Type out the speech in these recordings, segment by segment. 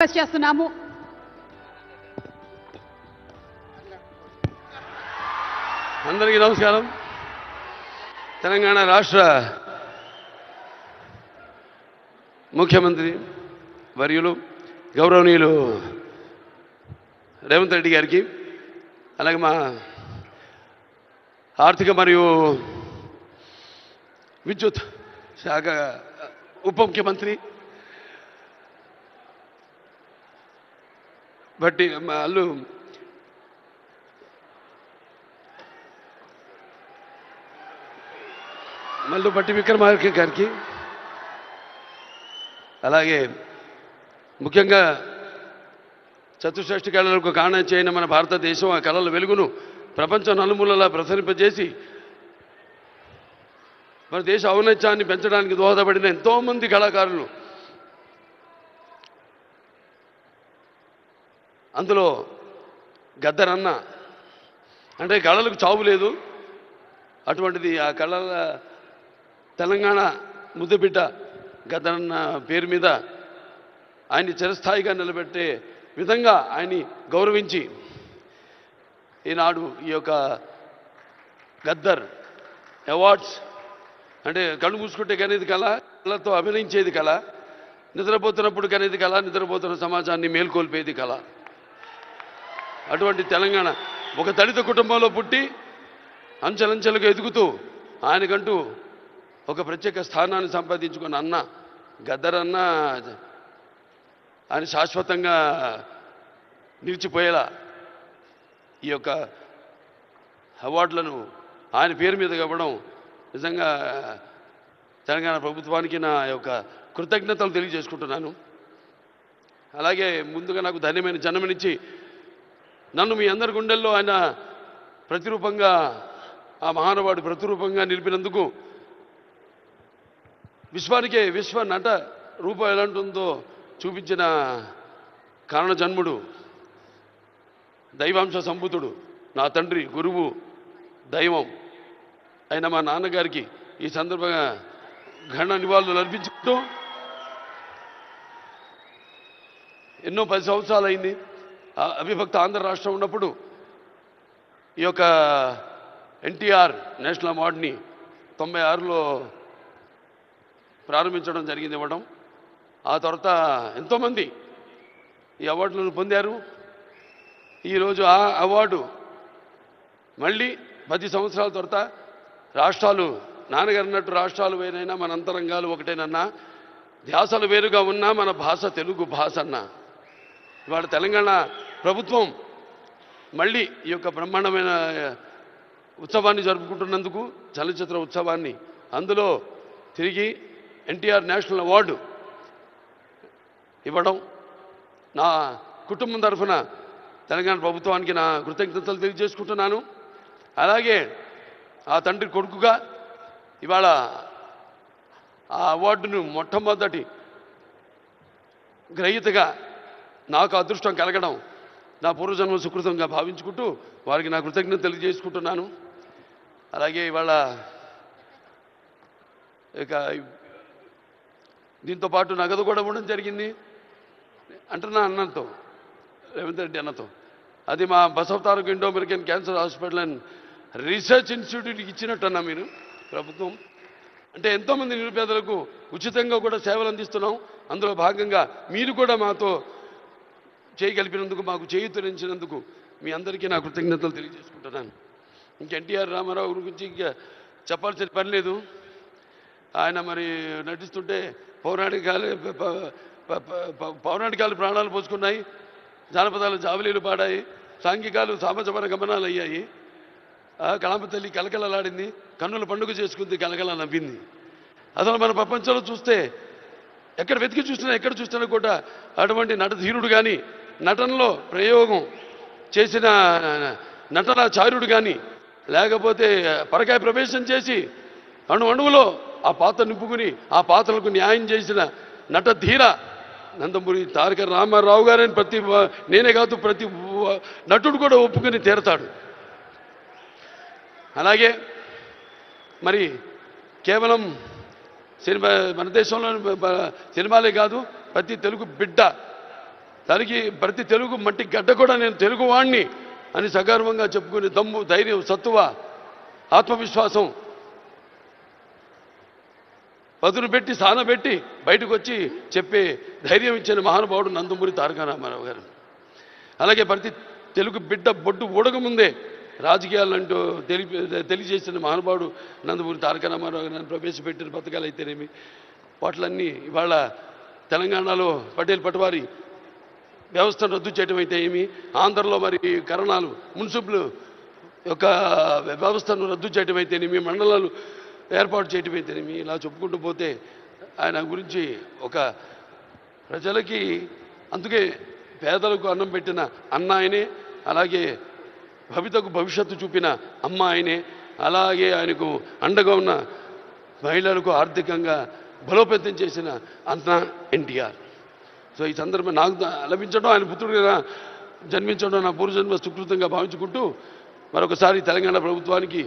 Request చేస్తున్నాము. అందరికీ నమస్కారం. తెలంగాణ రాష్ట్ర ముఖ్యమంత్రి వర్యులు గౌరవనీయులు రేవంత్ రెడ్డి గారికి, అలాగే మా ఆర్థిక మరియు విద్యుత్ శాఖ ఉప ముఖ్యమంత్రి బట్టి వాళ్ళు మల్లు బట్టి విక్రమార్క గారికి, అలాగే ముఖ్యంగా చతుషష్టి కళలకు కారణం చేయని మన భారతదేశం ఆ కళల వెలుగును ప్రపంచం నలుమూలలా ప్రసరింపజేసి మన దేశ ఔన్నత్యాన్ని పెంచడానికి దోహదపడిన ఎంతోమంది కళాకారులు, అందులో గద్దరన్న అంటే కళలకు చావు లేదు, అటువంటిది ఆ కళల తెలంగాణ ముద్దుబిడ్డ గద్దరన్న పేరు మీద ఆయన్ని చిరస్థాయిగా నిలబెట్టే విధంగా ఆయన్ని గౌరవించి ఈనాడు ఈ యొక్క గద్దర్ అవార్డ్స్ అంటే కళ్ళు మూసుకుంటే కనేది కళ, కళతో అభినయించేది కళ, నిద్రపోతున్నప్పుడు కనేది కళ, నిద్రపోతున్న సమాజాన్ని మేల్కొల్పేది కళ. అటువంటి తెలంగాణ ఒక దళిత కుటుంబంలో పుట్టి అంచెలంచెలుగా ఎదుగుతూ ఆయనకంటూ ఒక ప్రత్యేక స్థానాన్ని సంపాదించుకున్న అన్న గద్దరన్న ఆయన శాశ్వతంగా నిలిచిపోయేలా ఈ యొక్క అవార్డులను ఆయన పేరు మీద ఇవ్వడం నిజంగా తెలంగాణ ప్రభుత్వానికి నా యొక్క కృతజ్ఞతలు తెలియజేసుకుంటున్నాను. అలాగే ముందుగా నాకు ధన్యమైన జన్మనిచ్చి నన్ను మీ అందరి గుండెల్లో ఆయన ప్రతిరూపంగా, ఆ మహానుభావుడు ప్రతిరూపంగా నిలిపినందుకు, విశ్వానికే విశ్వ నట రూపం ఎలాంటిందో చూపించిన కారణ జన్ముడు, దైవాంశ సంభూతుడు, నా తండ్రి, గురువు, దైవం అయిన మా నాన్నగారికి ఈ సందర్భంగా ఘన నివాళులు అర్పించుకుంటూ, ఎన్నో 10 సంవత్సరాలు అయింది అవిభక్త ఆంధ్ర రాష్ట్రం ఉన్నప్పుడు ఈ యొక్క ఎన్టీఆర్ నేషనల్ అవార్డుని 96లో ప్రారంభించడం జరిగింది, ఇవ్వడం. ఆ తర్వాత ఎంతోమంది ఈ అవార్డులను పొందారు. ఈరోజు ఆ అవార్డు మళ్ళీ 10 సంవత్సరాల తర్వాత రాష్ట్రాలు, నాన్నగారు అన్నట్టు రాష్ట్రాలు వేరైనా మన అంతరంగాలు ఒకటేనన్నా, ధ్యాసలు వేరుగా ఉన్నా మన భాష తెలుగు భాష అన్నా. ఇవాళ తెలంగాణ ప్రభుత్వం మళ్ళీ ఈ యొక్క బ్రహ్మాండమైన ఉత్సవాన్ని జరుపుకుంటున్నందుకు, చలనచిత్ర ఉత్సవాన్ని, అందులో తిరిగి ఎన్టీఆర్ నేషనల్ అవార్డు ఇవ్వడం నా కుటుంబం తరఫున తెలంగాణ ప్రభుత్వానికి నా కృతజ్ఞతలు తెలియజేసుకుంటున్నాను. అలాగే ఆ తండ్రి కొడుకుగా ఇవాళ ఆ అవార్డును మొట్టమొదటి గ్రహీతగా నాకు అదృష్టం కలగడం నా పూర్వజన్మ సుకృతంగా భావించుకుంటూ వారికి నా కృతజ్ఞత తెలియజేసుకుంటున్నాను. అలాగే ఇవాళ ఇక దీంతో పాటు నగదు కూడా ఇవ్వడం జరిగింది అంటున్నా అన్నతో, రేవంత్ రెడ్డి అన్నతో. అది మా Basavataraka Indo American cancer hospital and research ఇన్స్టిట్యూట్కి ఇచ్చినట్టన్నా మీరు ప్రభుత్వం. అంటే ఎంతోమంది నిరుపేదలకు ఉచితంగా కూడా సేవలు అందిస్తున్నాం. అందులో భాగంగా మీరు కూడా మాతో చేయగలిపినందుకు, మాకు చేయూతనిచ్చినందుకు మీ అందరికీ నా కృతజ్ఞతలు తెలియజేసుకుంటున్నాను. ఇంక ఎన్టీఆర్ రామారావు గురించి ఇంకా చెప్పాల్సిన పని లేదు. ఆయన మరి నటిస్తుంటే పౌరాణికాలు ప్రాణాలు పోసుకున్నాయి, జానపదాలు జావలీలు పాడాయి, సాంఘికాలు సామాజపర గమనాలు అయ్యాయి. కళామ తల్లి కలకలలాడింది, కన్నుల పండుగ చేసుకుంది, కలకల నవ్వింది. అసలు మన ప్రపంచంలో చూస్తే ఎక్కడ వెతికి చూసినా, ఎక్కడ చూసినా కూడా అటువంటి నటధీరుడు కానీ, నటనలో ప్రయోగం చేసిన నటనాచార్యుడు కానీ, లేకపోతే పరకాయ ప్రవేశం చేసి అణువులో ఆ పాత్ర నింపుకుని ఆ పాత్రలకు న్యాయం చేసిన నటధీర నందమూరి తారక రామారావు గారని నేనే కాదు ప్రతి నటుడు కూడా ఒప్పుకొని తీరతాడు. అలాగే మరి కేవలం సినిమా, మన దేశంలో సినిమాలే కాదు, ప్రతి తెలుగు బిడ్డ దానికి ప్రతి తెలుగు మట్టి గడ్డ కూడా నేను తెలుగువాణ్ణి అని సగర్వంగా చెప్పుకునే దమ్ము, ధైర్యం, సత్తువ, ఆత్మవిశ్వాసం పదును పెట్టి సానబెట్టి బయటకు వచ్చి చెప్పే ధైర్యం ఇచ్చిన మహానుభావుడు నందమూరి తారక రామారావు గారు. అలాగే ప్రతి తెలుగు బిడ్డ బొడ్డు ఊడకముందే రాజకీయాలంటూ తెలియజేసిన మహానుభావుడు నందమూరి తారక రామారావు గారు ప్రవేశపెట్టిన పథకాలు అయితేనేమి వాటిలన్నీ ఇవాళ తెలంగాణలో పటేల్ పటవారి వ్యవస్థను రద్దు చేయడం అయితే ఏమి, ఆంధ్రలో మరి కరణాలు మున్సిపల్ యొక్క వ్యవస్థను రద్దు చేయడం అయితేనేమి, మండలాలు ఏర్పాటు చేయడం అయితేనేమి, ఇలా చెప్పుకుంటూ పోతే ఆయన గురించి ఒక ప్రజలకి అందుకే పేదలకు అన్నం పెట్టిన అన్న ఆయనే, అలాగే భవితకు భవిష్యత్తు చూపిన అమ్మ ఆయనే, అలాగే ఆయనకు అండగా ఉన్న మహిళలకు ఆర్థికంగా బలోపేతం చేసిన అన్న ఎన్టీఆర్. సో ఈ సందర్భం నాకు లభించడం, ఆయన పుత్రుడిగా జన్మించడం నా పూర్వజన్మ సుకృతంగా భావించుకుంటూ మరొకసారి తెలంగాణ ప్రభుత్వానికి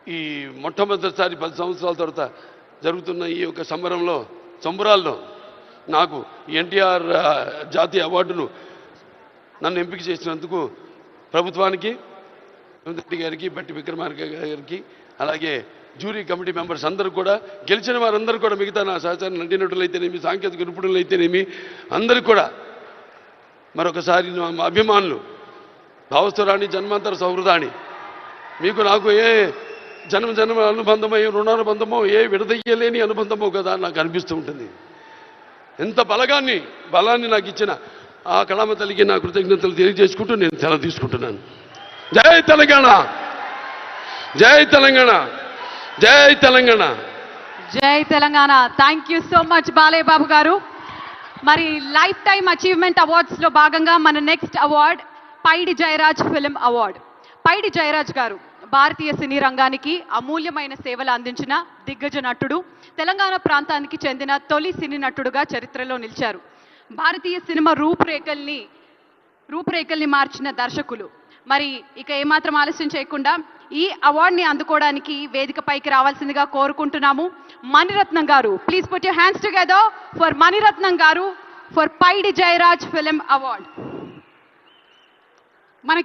ఈ మొట్టమొదటిసారి 10 సంవత్సరాల తర్వాత జరుగుతున్న ఈ యొక్క సంబరాల్లో నాకు ఎన్టీఆర్ జాతీయ అవార్డును నన్ను ఎంపిక చేసినందుకు ప్రభుత్వానికి, రెడ్డి గారికి, బట్టి విక్రమార్క గారికి, అలాగే జ్యూరీ కమిటీ మెంబర్స్ అందరూ కూడా, గెలిచిన వారందరూ కూడా, మిగతా నా సహచార నటీనటులైతేనేమి, సాంకేతిక నిపుణులైతేనేమి అందరికీ కూడా మరొకసారి మా అభిమానులు, భావస్థురాణి జన్మాంతర సౌహృదాన్ని, మీకు నాకు ఏ జన్మ అనుబంధమో, ఏ రుణానుబంధమో, ఏ విడదయ్యలేని అనుబంధమో కదా నాకు అనిపిస్తూ ఉంటుంది. ఎంత బలాన్ని నాకు ఇచ్చిన ఆ కళామ తల్లికి నా కృతజ్ఞతలు తెలియజేసుకుంటూ నేను సెలవు తీసుకుంటున్నాను. జై తెలంగాణ, జై తెలంగాణ, జై తెలంగాణ, జై Telangana. Thank you so much Balayya Babu garu. మరి లైఫ్ టైమ్ అచీవ్మెంట్ అవార్డ్స్లో భాగంగా మన next award Paidi Jairaj film award. Paidi Jairaj garu భారతీయ సినీ రంగానికి అమూల్యమైన సేవలు అందించిన దిగ్గజ నటుడు, తెలంగాణ ప్రాంతానికి చెందిన తొలి సినీ నటుడుగా చరిత్రలో నిలిచారు. భారతీయ సినిమా రూపురేఖల్ని మార్చిన దర్శకులు. మరి ఇక ఏమాత్రం ఆలస్యం చేయకుండా ఈ అవార్డుని అందుకోవడానికి వేదికపైకి రావాల్సిందిగా కోరుకుంటున్నాము. Mani Ratnam garu, please put your hands together for Mani Ratnam garu for Paidi Jairaj film award.